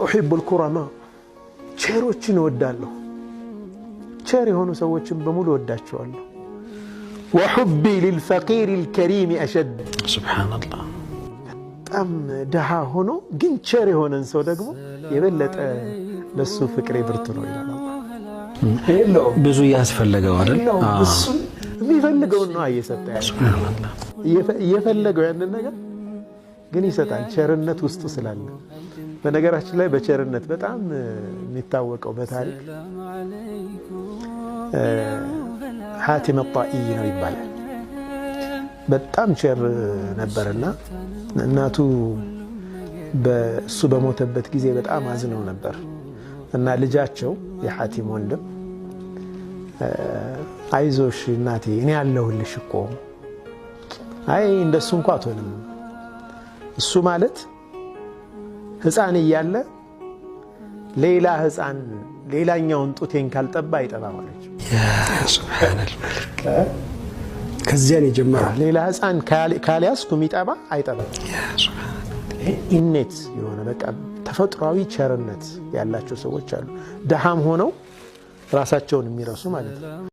وأحب الكرماء ቸሮችን እወዳለሁ ቸር የሆኑ ሰዎችን በሙሉ እወዳቸዋለሁ وحبي للفقير الكريم أشد سبحان الله በጣም ደሃ ሆኖ ግን ቸር የሆነን ሰው ደግሞ የበለጠ ለሱ ፍቅሬ ብርቱ ነው ይላል አላህ ብዙ ያስፈልገው አይደል እሱ የሚፈልገው ነው እየሰጠ ያለው ሱብሃንአላህ እየፈለገው ያንን ነገር ግን ይሰጣል ቸርነት ውስጡ ስላለ በነገራችን ላይ በቸርነት በጣም የሚታወቀው በታሪክ حاتم الطائي ነው ይባላል በጣም ቸር ነበርና እናቱ በሱ በሞተበት ጊዜ በጣም አዝነው ነበር እና ልጃቸው የሐቲም ወንድም አይዞሽ እናቴ እኔ ያለሁልሽ እኮ አይ እንደሱ እንኳን አትሆንም እሱ ማለት ህፃን እያለ ሌላ ህፃን ሌላኛውን ጡቴን ካልጠባ አይጠባ ማለት ያ ሱብሃንአላህ ከዚያን የጀመረው ሌላ ህፃን ካልያዝኩ የሚጠባ አይጠባ ያ ሱብሃንአላህ ኢኔት የሆነ በቃ ተፈጥሯዊ ቸርነት ያላቸው ሰዎች አሉ ደሃም ሆነው ራሳቸውን የሚረሱ ማለት ነው